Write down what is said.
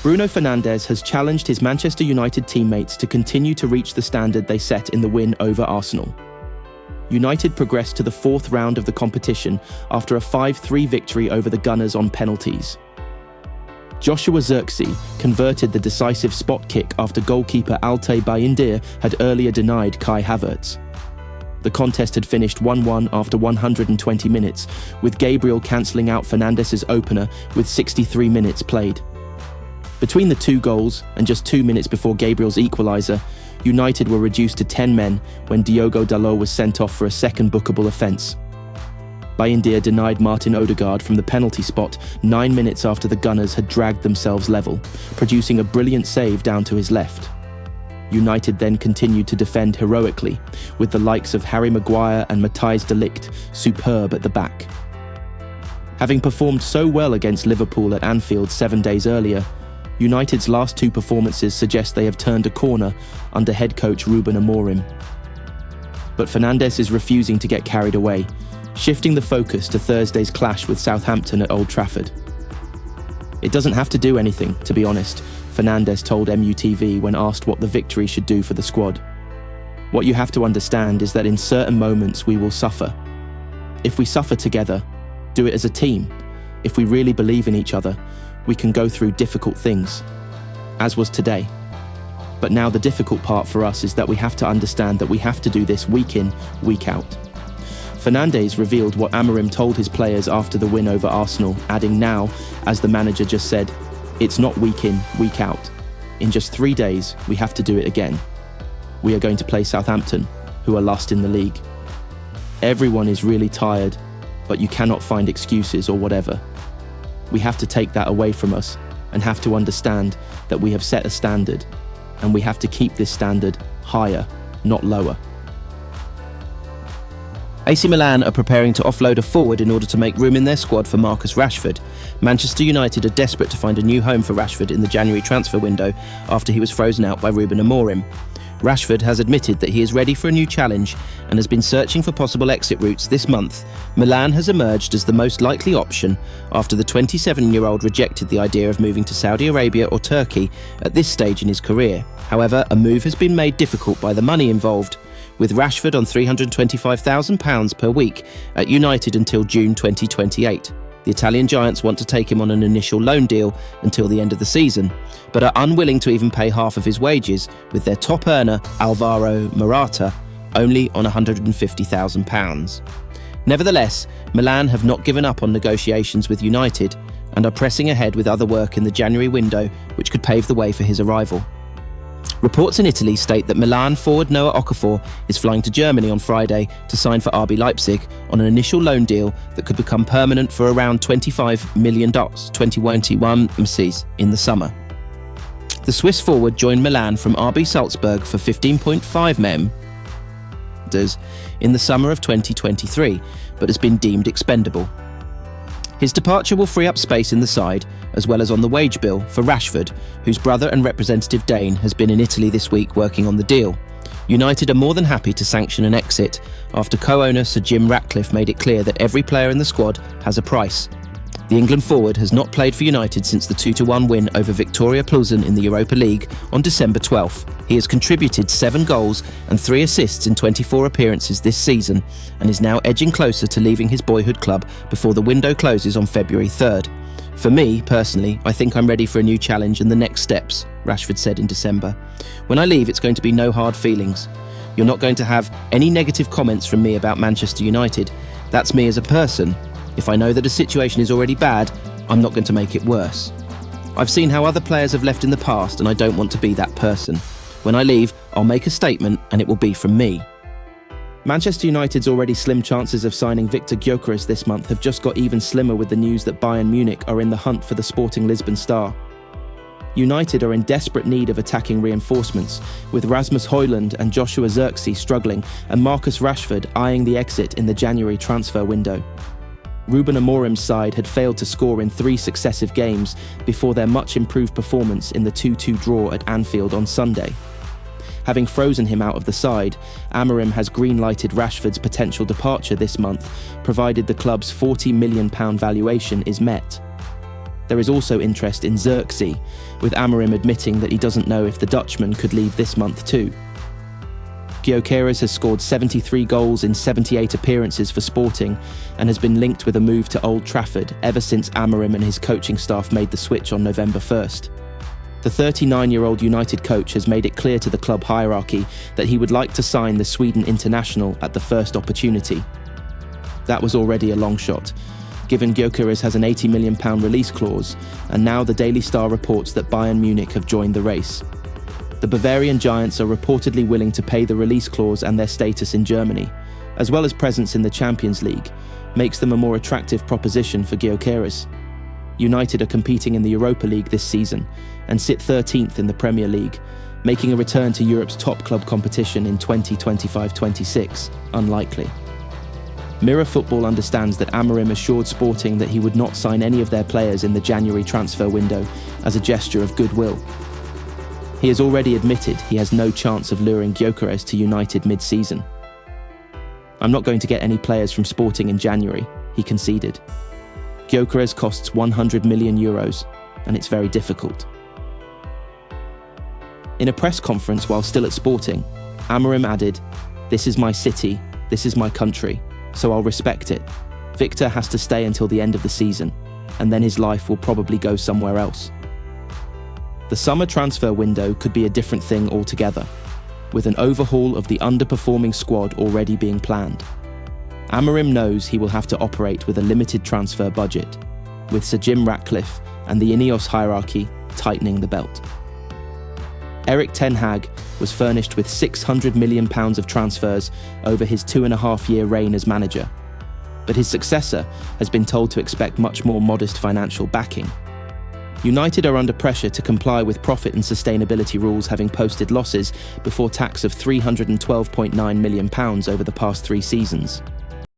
Bruno Fernandes has challenged his Manchester United teammates to continue to reach the standard they set in the win over Arsenal. United progressed to the fourth round of the competition after a 5-3 victory over the Gunners on penalties. Joshua Zirkzee converted the decisive spot kick after goalkeeper Altay Bayindir had earlier denied Kai Havertz. The contest had finished 1-1 after 120 minutes, with Gabriel cancelling out Fernandes' opener with 63 minutes played. Between the two goals, and just 2 minutes before Gabriel's equaliser, United were reduced to 10 men when Diogo Dalot was sent off for a second bookable offence. Bayindir denied Martin Odegaard from the penalty spot 9 minutes after the Gunners had dragged themselves level, producing a brilliant save down to his left. United then continued to defend heroically, with the likes of Harry Maguire and Matthijs de Ligt superb at the back. Having performed so well against Liverpool at Anfield 7 days earlier, United's last two performances suggest they have turned a corner under head coach Ruben Amorim. But Fernandes is refusing to get carried away, shifting the focus to Thursday's clash with Southampton at Old Trafford. "It doesn't have to do anything, to be honest," Fernandes told MUTV when asked what the victory should do for the squad. "What you have to understand is that in certain moments we will suffer. If we suffer together, do it as a team. If we really believe in each other, we can go through difficult things, as was today. But now the difficult part for us is that we have to understand that we have to do this week in, week out." Fernandes revealed what Amorim told his players after the win over Arsenal, adding now, as the manager just said, "It's not week in, week out. In just 3 days, we have to do it again. We are going to play Southampton, who are last in the league. Everyone is really tired, but you cannot find excuses or whatever. We have to take that away from us and have to understand that we have set a standard, and we have to keep this standard higher, not lower." AC Milan are preparing to offload a forward in order to make room in their squad for Marcus Rashford. Manchester United are desperate to find a new home for Rashford in the January transfer window after he was frozen out by Ruben Amorim. Rashford has admitted that he is ready for a new challenge and has been searching for possible exit routes this month. Milan has emerged as the most likely option after the 27-year-old rejected the idea of moving to Saudi Arabia or Turkey at this stage in his career. However, a move has been made difficult by the money involved, with Rashford on £325,000 per week at United until June 2028. The Italian giants want to take him on an initial loan deal until the end of the season, but are unwilling to even pay half of his wages, with their top earner, Alvaro Morata, only on £150,000. Nevertheless, Milan have not given up on negotiations with United and are pressing ahead with other work in the January window, which could pave the way for his arrival. Reports in Italy state that Milan forward Noah Okafor is flying to Germany on Friday to sign for RB Leipzig on an initial loan deal that could become permanent for around $25 million, 21 MCs, in the summer. The Swiss forward joined Milan from RB Salzburg for 15.5 million in the summer of 2023, but has been deemed expendable. His departure will free up space in the side, as well as on the wage bill for Rashford, whose brother and representative Dane has been in Italy this week working on the deal. United are more than happy to sanction an exit after co-owner Sir Jim Ratcliffe made it clear that every player in the squad has a price. The England forward has not played for United since the 2-1 win over Victoria Plzen in the Europa League on December 12th. He has contributed 7 goals and 3 assists in 24 appearances this season and is now edging closer to leaving his boyhood club before the window closes on February 3rd. "For me, personally, I think I'm ready for a new challenge and the next steps," Rashford said in December. "When I leave, it's going to be no hard feelings. You're not going to have any negative comments from me about Manchester United. That's me as a person. If I know that a situation is already bad, I'm not going to make it worse. I've seen how other players have left in the past and I don't want to be that person. When I leave, I'll make a statement and it will be from me." Manchester United's already slim chances of signing Victor Gyökeres this month have just got even slimmer with the news that Bayern Munich are in the hunt for the Sporting Lisbon star. United are in desperate need of attacking reinforcements, with Rasmus Højlund and Joshua Zirkzee struggling and Marcus Rashford eyeing the exit in the January transfer window. Ruben Amorim's side had failed to score in 3 successive games before their much improved performance in the 2-2 draw at Anfield on Sunday. Having frozen him out of the side, Amorim has green-lighted Rashford's potential departure this month, provided the club's £40 million valuation is met. There is also interest in Xerxes, with Amorim admitting that he doesn't know if the Dutchman could leave this month too. Gyökeres has scored 73 goals in 78 appearances for Sporting and has been linked with a move to Old Trafford ever since Amorim and his coaching staff made the switch on November 1st. The 39-year-old United coach has made it clear to the club hierarchy that he would like to sign the Sweden international at the first opportunity. That was already a long shot, given Gyökeres has an £80 million release clause, and now the Daily Star reports that Bayern Munich have joined the race. The Bavarian giants are reportedly willing to pay the release clause, and their status in Germany, as well as presence in the Champions League, makes them a more attractive proposition for Gyökeres. United are competing in the Europa League this season and sit 13th in the Premier League, making a return to Europe's top club competition in 2025-26 unlikely. Mirror Football understands that Amorim assured Sporting that he would not sign any of their players in the January transfer window as a gesture of goodwill. He has already admitted he has no chance of luring Gyökeres to United mid-season. "I'm not going to get any players from Sporting in January," he conceded. Gyökeres costs €100 million, and it's very difficult. In a press conference while still at Sporting, Amorim added, "This is my city, this is my country, so I'll respect it. Victor has to stay until the end of the season, and then his life will probably go somewhere else." The summer transfer window could be a different thing altogether, with an overhaul of the underperforming squad already being planned. Amorim knows he will have to operate with a limited transfer budget, with Sir Jim Ratcliffe and the Ineos hierarchy tightening the belt. Erik Ten Hag was furnished with £600 million of transfers over his 2.5-year reign as manager, but his successor has been told to expect much more modest financial backing. United are under pressure to comply with profit and sustainability rules, having posted losses before tax of £312.9 million over the past 3 seasons.